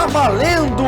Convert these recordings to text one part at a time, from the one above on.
valendo!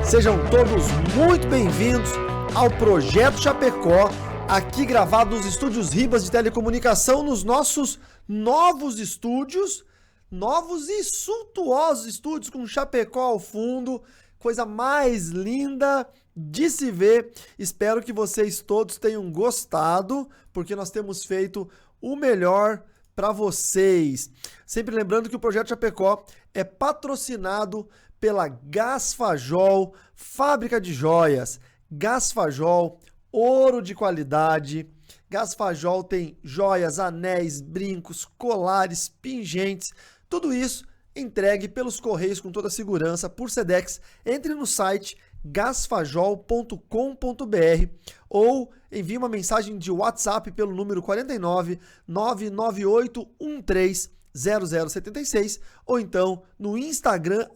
Sejam todos muito bem-vindos ao Projeto Chapecó, aqui gravado nos estúdios Ribas de Telecomunicação, nos nossos novos estúdios, novos e suntuosos estúdios com Chapecó ao fundo, coisa mais linda de se ver. Espero que vocês todos tenham gostado, porque nós temos feito o melhor para vocês. Sempre lembrando que o Projeto Chapecó é patrocinado pela Gasfajol, fábrica de joias. Gasfajol, ouro de qualidade. Gasfajol tem joias, anéis, brincos, colares, pingentes, tudo isso entregue pelos correios com toda a segurança por Sedex. Entre no site gasfajol.com.br ou envie uma mensagem de WhatsApp pelo número 49 99813 0076 ou então no Instagram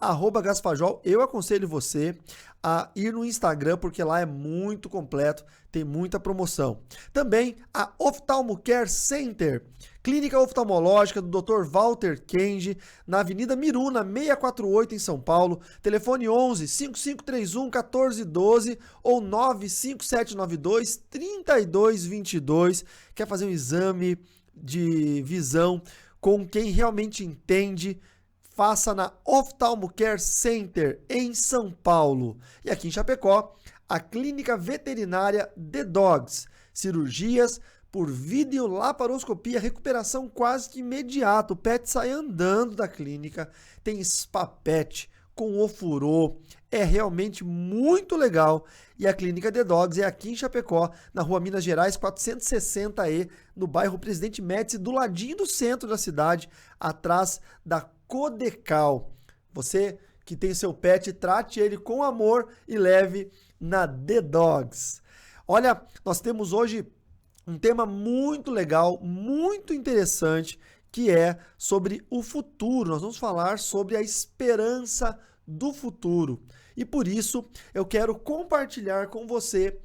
@gasfajol. Eu aconselho você a ir no Instagram porque lá é muito completo, tem muita promoção. Também a Oftalmo Care Center, clínica oftalmológica do Dr. Walter Kenji, na Avenida Miruna 648 em São Paulo. Telefone 11 5531 1412 ou 95792 3222. Quer fazer um exame de visão com quem realmente entende? Faça na Oftalmo Care Center, em São Paulo. E aqui em Chapecó, a Clínica Veterinária The Dogs. Cirurgias por videolaparoscopia, recuperação quase que imediata. O pet sai andando da clínica, tem spa pet com ofurô. É realmente muito legal. E a Clínica The Dogs é aqui em Chapecó, na Rua Minas Gerais 460E, no bairro Presidente Médici, do ladinho do centro da cidade, atrás da Codecal. Você que tem seu pet, trate ele com amor e leve na The Dogs. Olha, nós temos hoje um tema muito legal, muito interessante, que é sobre o futuro. Nós vamos falar sobre a esperança do futuro. E por isso eu quero compartilhar com você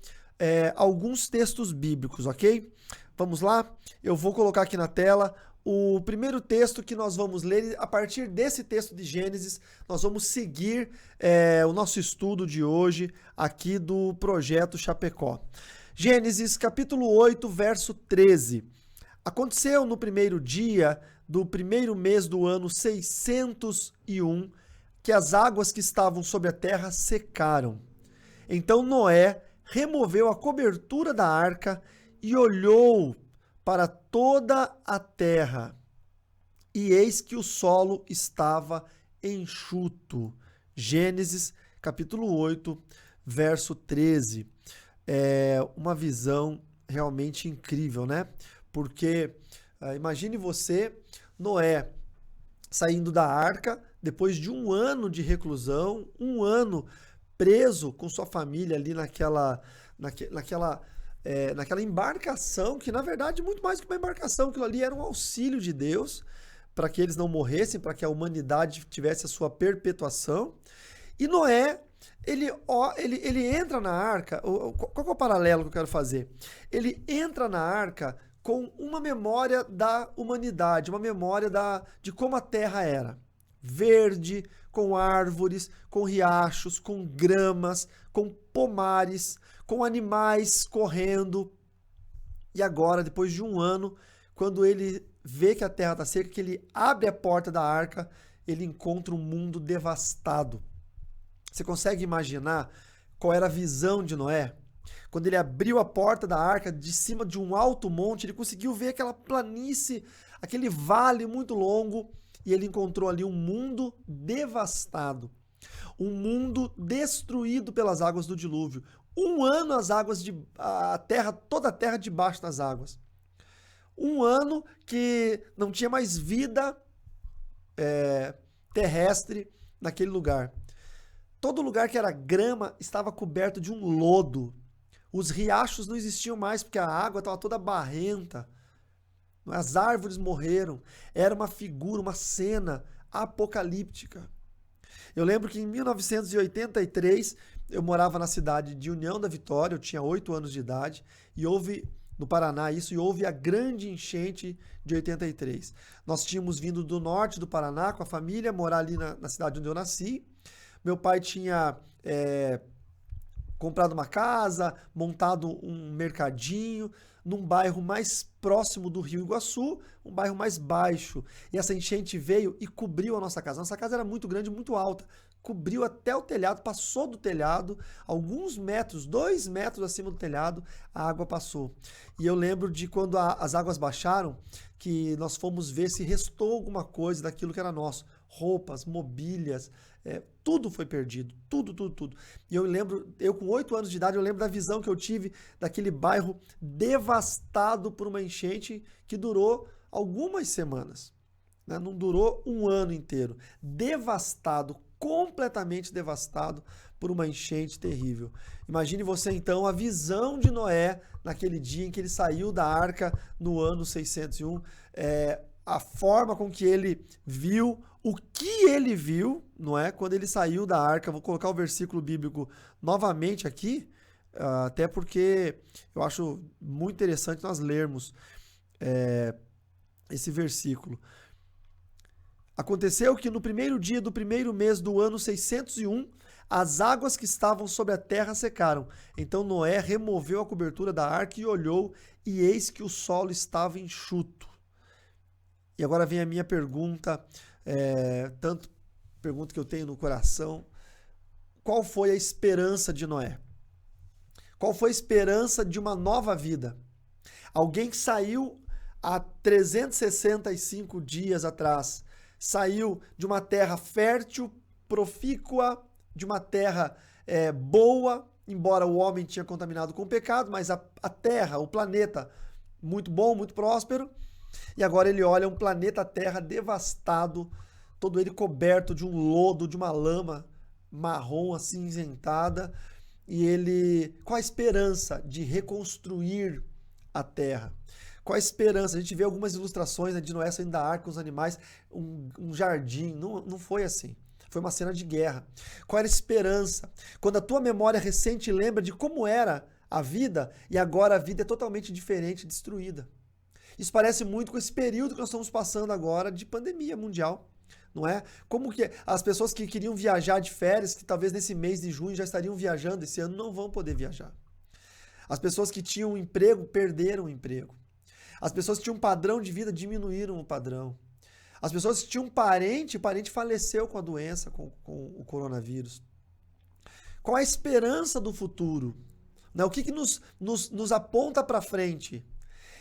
alguns textos bíblicos, ok? Vamos lá? Eu vou colocar aqui na tela o primeiro texto que nós vamos ler. A partir desse texto de Gênesis, nós vamos seguir o nosso estudo de hoje aqui do Projeto Chapecó. Gênesis capítulo 8, verso 13. Aconteceu no primeiro dia do primeiro mês do ano 601 que as águas que estavam sobre a terra secaram. Então Noé removeu a cobertura da arca e olhou para toda a terra, e eis que o solo estava enxuto. Gênesis capítulo 8, verso 13. É uma visão realmente incrível, né? Porque imagine você, Noé, saindo da arca, depois de um ano de reclusão, um ano preso com sua família ali naquela embarcação, que na verdade muito mais que uma embarcação, aquilo ali era um auxílio de Deus para que eles não morressem, para que a humanidade tivesse a sua perpetuação. E Noé, ele entra na arca. Qual é o paralelo que eu quero fazer? Ele entra na arca com uma memória da humanidade, uma memória de como a terra era. Verde, com árvores, com riachos, com gramas, com pomares, com animais correndo. E agora, depois de um ano, quando ele vê que a terra está seca, que ele abre a porta da arca, ele encontra um mundo devastado. Você consegue imaginar qual era a visão de Noé? Quando ele abriu a porta da arca, de cima de um alto monte, ele conseguiu ver aquela planície, aquele vale muito longo, e ele encontrou ali um mundo devastado. Um mundo destruído pelas águas do dilúvio. Um ano toda a terra debaixo das águas. Um ano que não tinha mais vida terrestre naquele lugar. Todo lugar que era grama estava coberto de um lodo. Os riachos não existiam mais porque a água estava toda barrenta. As árvores morreram. Era uma figura, uma cena apocalíptica. Eu lembro que em 1983 eu morava na cidade de União da Vitória, eu tinha 8 anos de idade, e houve no Paraná, isso, e houve a grande enchente de 83. Nós tínhamos vindo do norte do Paraná com a família, morar ali na cidade onde eu nasci. Meu pai tinha comprado uma casa, montado um mercadinho num bairro mais próximo do Rio Iguaçu, um bairro mais baixo. E essa enchente veio e cobriu a nossa casa. Nossa casa era muito grande, muito alta. Cobriu até o telhado, passou do telhado, alguns metros, 2 metros acima do telhado, a água passou. E eu lembro de quando as águas baixaram, que nós fomos ver se restou alguma coisa daquilo que era nosso. Roupas, mobílias, tudo foi perdido, tudo. E eu lembro, eu com 8 anos de idade, eu lembro da visão que eu tive daquele bairro devastado por uma enchente que durou algumas semanas, né? Não durou um ano inteiro. Devastado, completamente devastado por uma enchente terrível. Imagine você então a visão de Noé naquele dia em que ele saiu da arca no ano 601, a forma com que ele viu, o que ele viu, não é? Quando ele saiu da arca. Vou colocar o versículo bíblico novamente aqui, até porque eu acho muito interessante nós lermos esse versículo. Aconteceu que no primeiro dia do primeiro mês do ano 601, as águas que estavam sobre a terra secaram. Então Noé removeu a cobertura da arca e olhou, e eis que o solo estava enxuto. E agora vem a minha pergunta, tanto pergunta que eu tenho no coração. Qual foi a esperança de Noé? Qual foi a esperança de uma nova vida? Alguém que saiu há 365 dias atrás, saiu de uma terra fértil, profícua, de uma terra boa, embora o homem tinha contaminado com o pecado, mas a terra, o planeta, muito bom, muito próspero. E agora ele olha um planeta Terra devastado, todo ele coberto de um lodo, de uma lama marrom acinzentada, e ele, qual a esperança de reconstruir a Terra? Qual a esperança? A gente vê algumas ilustrações, né, de Noé saindo da arca com os animais, um jardim. Não foi assim. Foi uma cena de guerra. Qual era a esperança? Quando a tua memória recente lembra de como era a vida, e agora a vida é totalmente diferente, destruída. Isso parece muito com esse período que nós estamos passando agora de pandemia mundial, não é? Como que as pessoas que queriam viajar de férias, que talvez nesse mês de junho já estariam viajando, esse ano não vão poder viajar. As pessoas que tinham um emprego perderam o emprego. As pessoas que tinham um padrão de vida diminuíram o padrão. As pessoas que tinham um parente, o parente faleceu com a doença, com o coronavírus. Qual a esperança do futuro? Né? O que nos aponta para frente?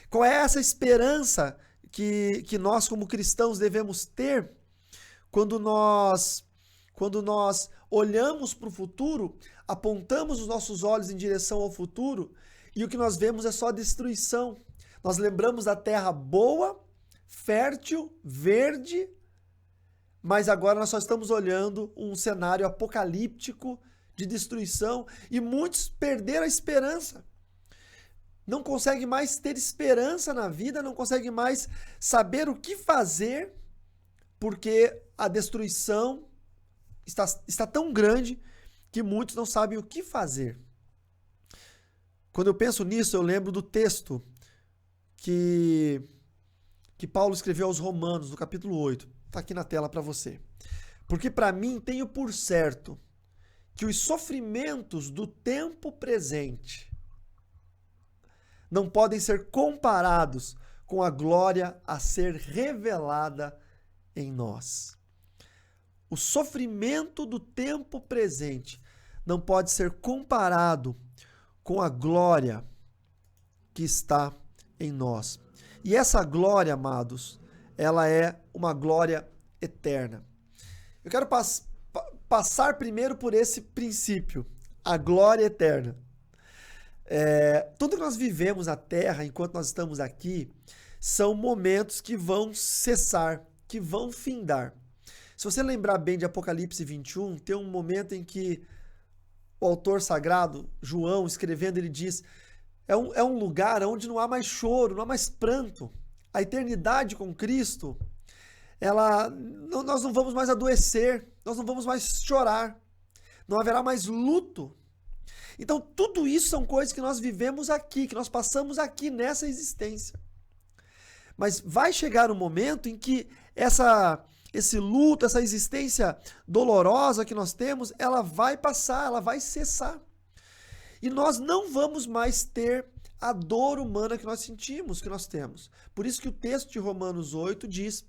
Qual é essa esperança que nós, como cristãos, devemos ter quando nós olhamos para o futuro, apontamos os nossos olhos em direção ao futuro e o que nós vemos é só destruição? Nós lembramos da terra boa, fértil, verde, mas agora nós só estamos olhando um cenário apocalíptico de destruição e muitos perderam a esperança. Não consegue mais ter esperança na vida, não consegue mais saber o que fazer, porque a destruição está tão grande que muitos não sabem o que fazer. Quando eu penso nisso, eu lembro do texto que Paulo escreveu aos Romanos, no capítulo 8. Está aqui na tela para você. Porque para mim tenho por certo que os sofrimentos do tempo presente não podem ser comparados com a glória a ser revelada em nós. O sofrimento do tempo presente não pode ser comparado com a glória que está em nós. E essa glória, amados, ela é uma glória eterna. Eu quero passar primeiro por esse princípio, a glória eterna. Tudo que nós vivemos na Terra, enquanto nós estamos aqui, são momentos que vão cessar, que vão findar. Se você lembrar bem de Apocalipse 21, tem um momento em que o autor sagrado, João, escrevendo, ele diz, é um lugar onde não há mais choro, não há mais pranto. A eternidade com Cristo, nós não vamos mais adoecer, nós não vamos mais chorar, não haverá mais luto. Então, tudo isso são coisas que nós vivemos aqui, que nós passamos aqui nessa existência. Mas vai chegar um momento em que esse luto, essa existência dolorosa que nós temos, ela vai passar, ela vai cessar. E nós não vamos mais ter a dor humana que nós sentimos, que nós temos. Por isso que o texto de Romanos 8 diz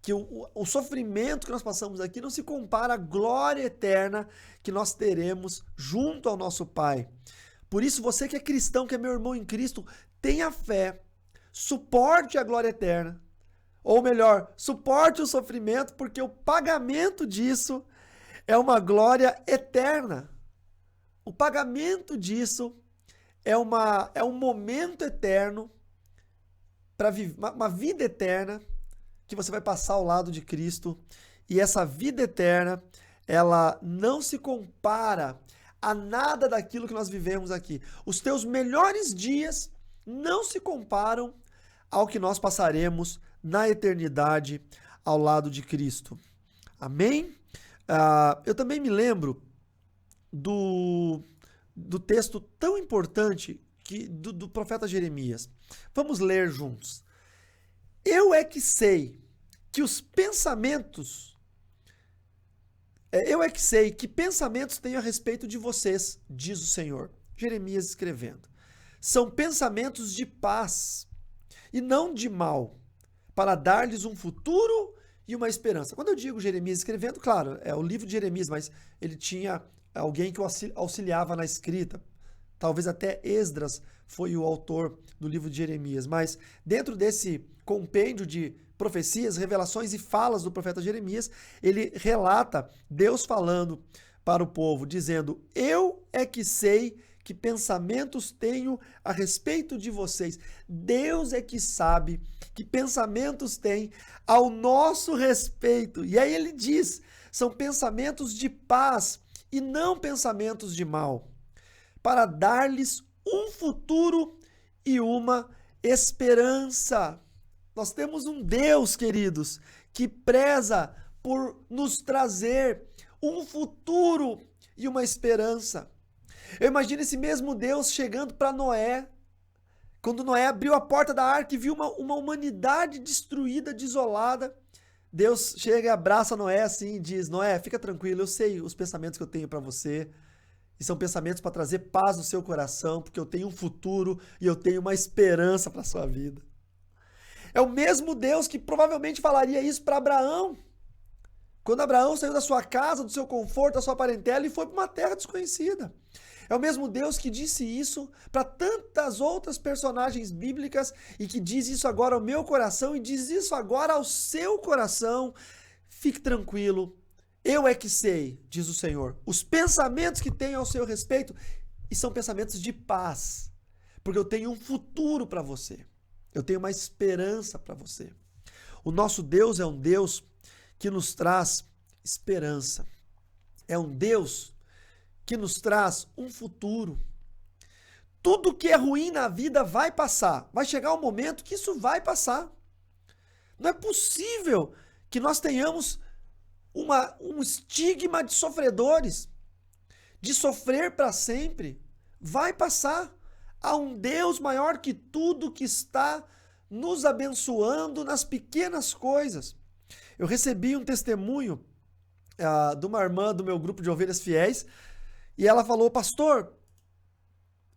que o sofrimento que nós passamos aqui não se compara à glória eterna que nós teremos junto ao nosso Pai. Por isso, você que é cristão, que é meu irmão em Cristo, tenha fé, suporte a glória eterna. Ou melhor, suporte o sofrimento, porque o pagamento disso é uma glória eterna. O pagamento disso é um momento eterno, para uma vida eterna, que você vai passar ao lado de Cristo. E essa vida eterna, ela não se compara a nada daquilo que nós vivemos aqui. Os teus melhores dias não se comparam ao que nós passaremos na eternidade ao lado de Cristo. Amém? Eu também me lembro do texto tão importante do profeta Jeremias. Vamos ler juntos. Eu é que sei que pensamentos tenho a respeito de vocês, diz o Senhor. Jeremias escrevendo. São pensamentos de paz e não de mal, para dar-lhes um futuro e uma esperança. Quando eu digo Jeremias escrevendo, claro, é o livro de Jeremias, mas ele tinha alguém que o auxiliava na escrita. Talvez até Esdras foi o autor do livro de Jeremias. Mas dentro desse compêndio de profecias, revelações e falas do profeta Jeremias, ele relata Deus falando para o povo, dizendo: eu é que sei que pensamentos tenho a respeito de vocês. Deus é que sabe que pensamentos tem ao nosso respeito. E aí ele diz, são pensamentos de paz e não pensamentos de mal, para dar-lhes um futuro e uma esperança. Nós temos um Deus, queridos, que preza por nos trazer um futuro e uma esperança. Eu imagino esse mesmo Deus chegando para Noé, quando Noé abriu a porta da arca e viu uma humanidade destruída, desolada. Deus chega e abraça Noé assim e diz: Noé, fica tranquilo, eu sei os pensamentos que eu tenho para você. E são pensamentos para trazer paz no seu coração, porque eu tenho um futuro e eu tenho uma esperança para a sua vida. É o mesmo Deus que provavelmente falaria isso para Abraão. Quando Abraão saiu da sua casa, do seu conforto, da sua parentela e foi para uma terra desconhecida. É o mesmo Deus que disse isso para tantas outras personagens bíblicas e que diz isso agora ao meu coração e diz isso agora ao seu coração. Fique tranquilo, eu é que sei, diz o Senhor, os pensamentos que tenho ao seu respeito, e são pensamentos de paz, porque eu tenho um futuro para você, eu tenho uma esperança para você. O nosso Deus é um Deus que nos traz esperança, é um Deus que nos traz um futuro. Tudo que é ruim na vida vai passar, vai chegar um momento que isso vai passar. Não é possível que nós tenhamos um estigma de sofredores, de sofrer para sempre. Vai passar. Há um Deus maior que tudo que está nos abençoando nas pequenas coisas. Eu recebi um testemunho de uma irmã do meu grupo de ovelhas fiéis e ela falou: pastor,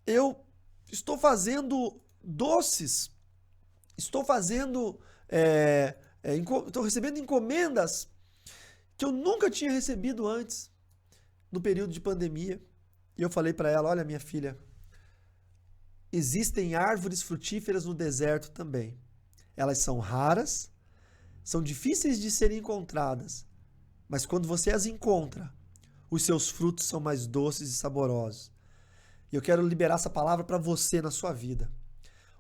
eu estou fazendo doces, estou recebendo encomendas que eu nunca tinha recebido antes, no período de pandemia. E eu falei para ela: olha, minha filha, existem árvores frutíferas no deserto também. Elas são raras, são difíceis de serem encontradas, mas quando você as encontra, os seus frutos são mais doces e saborosos. E eu quero liberar essa palavra para você na sua vida.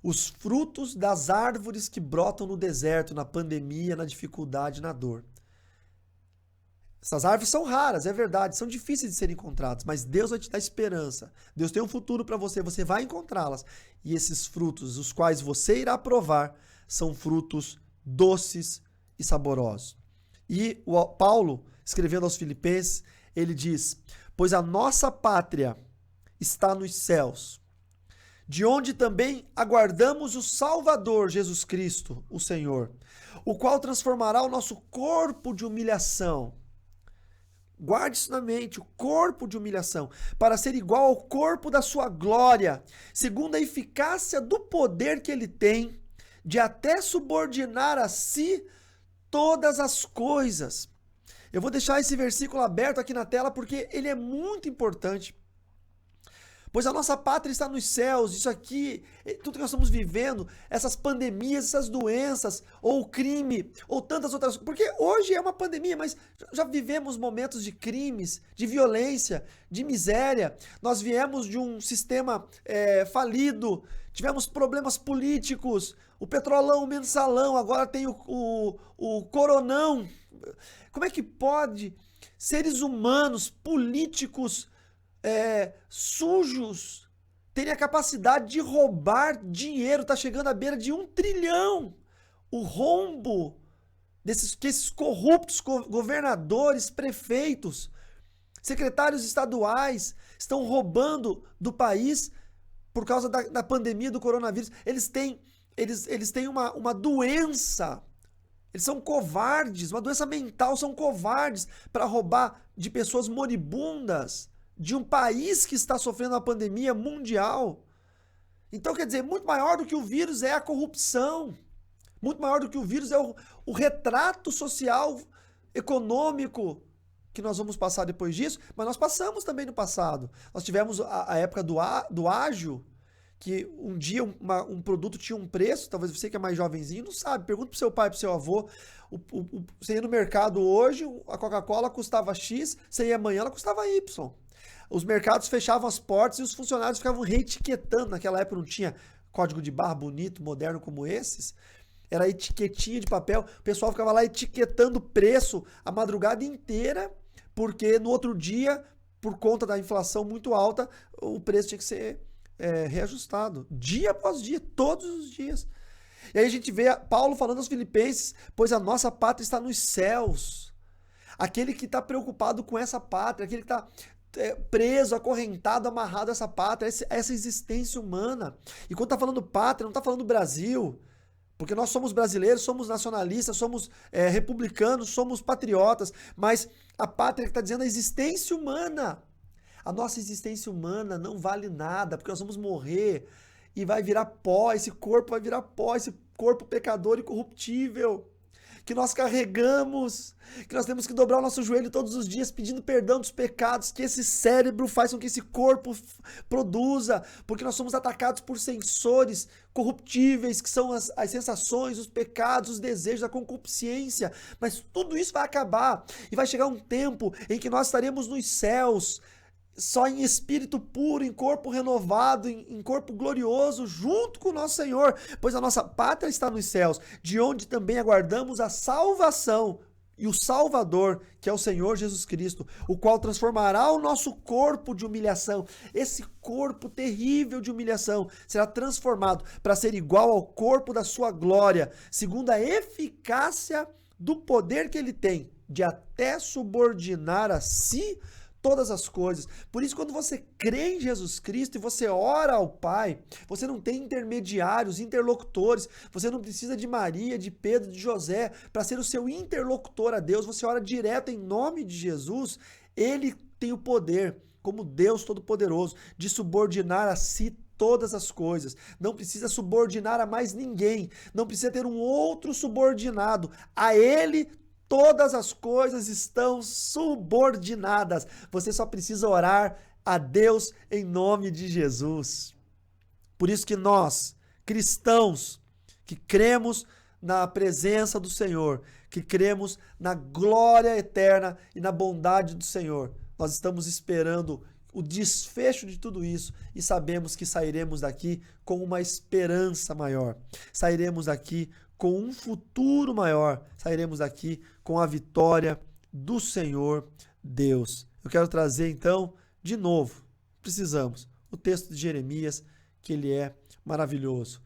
Os frutos das árvores que brotam no deserto, na pandemia, na dificuldade, na dor. Essas árvores são raras, é verdade, são difíceis de serem encontradas, mas Deus vai te dar esperança. Deus tem um futuro para você, você vai encontrá-las. E esses frutos, os quais você irá provar, são frutos doces e saborosos. E o Paulo, escrevendo aos Filipenses, ele diz: pois a nossa pátria está nos céus, de onde também aguardamos o Salvador, Jesus Cristo, o Senhor, o qual transformará o nosso corpo de humilhação. Guarde isso na mente, o corpo de humilhação, para ser igual ao corpo da sua glória, segundo a eficácia do poder que ele tem, de até subordinar a si todas as coisas. Eu vou deixar esse versículo aberto aqui na tela porque ele é muito importante. Pois a nossa pátria está nos céus, isso aqui, tudo que nós estamos vivendo, essas pandemias, essas doenças, ou o crime, ou tantas outras coisas, porque hoje é uma pandemia, mas já vivemos momentos de crimes, de violência, de miséria, nós viemos de um sistema falido, tivemos problemas políticos, o petrolão, o mensalão, agora tem o coronão. Como é que pode seres humanos, políticos, sujos, terem a capacidade de roubar dinheiro? Está chegando à beira de 1 trilhão. O rombo que esses corruptos governadores, prefeitos, secretários estaduais estão roubando do país por causa da pandemia do coronavírus. Eles têm uma doença. Eles são covardes, uma doença mental, são covardes para roubar de pessoas moribundas, de um país que está sofrendo uma pandemia mundial. Então, quer dizer, muito maior do que o vírus é a corrupção. Muito maior do que o vírus é o retrato social, econômico que nós vamos passar depois disso, mas nós passamos também no passado. Nós tivemos a época do ágio, que um dia um produto tinha um preço, talvez você que é mais jovenzinho não sabe, pergunta pro seu pai, pro seu avô, você ia no mercado hoje, a Coca-Cola custava X, você ia amanhã, ela custava Y. Os mercados fechavam as portas e os funcionários ficavam reetiquetando. Naquela época não tinha código de barra bonito, moderno como esses. Era etiquetinha de papel. O pessoal ficava lá etiquetando preço a madrugada inteira, porque no outro dia, por conta da inflação muito alta, o preço tinha que ser reajustado. Dia após dia, todos os dias. E aí a gente vê Paulo falando aos Filipenses, pois a nossa pátria está nos céus. Aquele que está preocupado com essa pátria, aquele que está preso, acorrentado, amarrado a essa pátria, essa existência humana. E quando está falando pátria, não está falando Brasil, porque nós somos brasileiros, somos nacionalistas, somos republicanos, somos patriotas, mas a pátria que está dizendo a existência humana. A nossa existência humana não vale nada, porque nós vamos morrer e vai virar pó, esse corpo vai virar pó, esse corpo pecador e corruptível que nós carregamos, que nós temos que dobrar o nosso joelho todos os dias pedindo perdão dos pecados que esse cérebro faz com que esse corpo produza, porque nós somos atacados por sensores corruptíveis, que são as sensações, os pecados, os desejos, a concupiscência, mas tudo isso vai acabar e vai chegar um tempo em que nós estaremos nos céus, só em espírito puro, em corpo renovado, em corpo glorioso, junto com o nosso Senhor, pois a nossa pátria está nos céus, de onde também aguardamos a salvação e o Salvador, que é o Senhor Jesus Cristo, o qual transformará o nosso corpo de humilhação. Esse corpo terrível de humilhação será transformado para ser igual ao corpo da sua glória, segundo a eficácia do poder que ele tem, de até subordinar a si todas as coisas. Por isso, quando você crê em Jesus Cristo e você ora ao Pai, você não tem intermediários, interlocutores, você não precisa de Maria, de Pedro, de José para ser o seu interlocutor a Deus, você ora direto em nome de Jesus. Ele tem o poder, como Deus Todo-Poderoso, de subordinar a si todas as coisas. Não precisa subordinar a mais ninguém, não precisa ter um outro subordinado. A Ele todas as coisas estão subordinadas. Você só precisa orar a Deus em nome de Jesus. Por isso que nós, cristãos, que cremos na presença do Senhor, que cremos na glória eterna e na bondade do Senhor, nós estamos esperando o desfecho de tudo isso e sabemos que sairemos daqui com uma esperança maior. Sairemos daqui com um futuro maior, sairemos daqui com a vitória do Senhor Deus. Eu quero trazer então, de novo, precisamos, o texto de Jeremias, que ele é maravilhoso.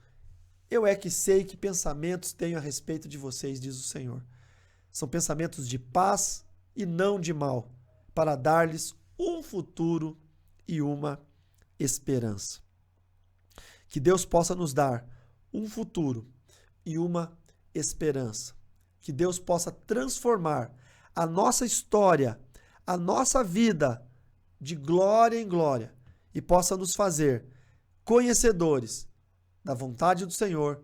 Eu é que sei que pensamentos tenho a respeito de vocês, diz o Senhor. São pensamentos de paz e não de mal, para dar-lhes um futuro e uma esperança. Que Deus possa nos dar um futuro e uma esperança. Que Deus possa transformar a nossa história, a nossa vida de glória em glória e possa nos fazer conhecedores da vontade do Senhor,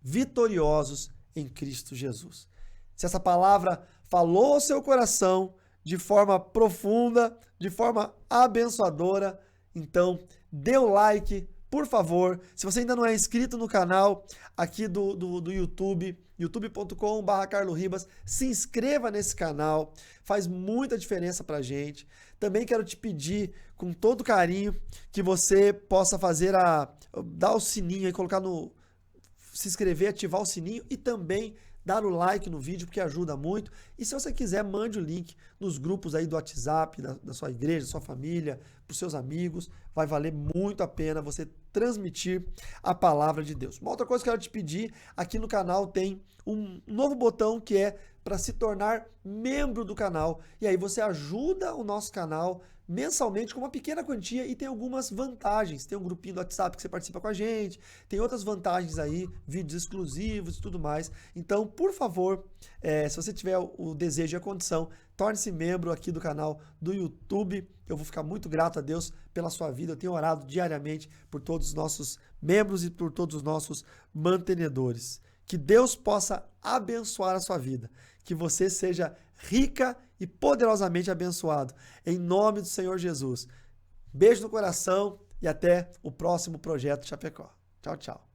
vitoriosos em Cristo Jesus. Se essa palavra falou ao seu coração de forma profunda, de forma abençoadora, então dê o like, por favor. Se você ainda não é inscrito no canal aqui do YouTube, youtube.com/carloribas, se inscreva nesse canal, faz muita diferença pra gente. Também quero te pedir, com todo carinho, que você possa dar o sininho aí, se inscrever, ativar o sininho e também dar o like no vídeo, porque ajuda muito. E se você quiser, mande o link nos grupos aí do WhatsApp, da sua igreja, da sua família, para os seus amigos. Vai valer muito a pena você transmitir a palavra de Deus. Uma outra coisa que eu quero te pedir, aqui no canal tem um novo botão que é para se tornar membro do canal. E aí você ajuda o nosso canal mensalmente com uma pequena quantia e tem algumas vantagens. Tem um grupinho do WhatsApp que você participa com a gente, tem outras vantagens aí, vídeos exclusivos e tudo mais. Então, por favor, se você tiver o desejo e a condição, torne-se membro aqui do canal do YouTube. Eu vou ficar muito grato a Deus pela sua vida. Eu tenho orado diariamente por todos os nossos membros e por todos os nossos mantenedores. Que Deus possa abençoar a sua vida. Que você seja rica e poderosamente abençoado. Em nome do Senhor Jesus. Beijo no coração e até o próximo Projeto Chapecó. Tchau, tchau.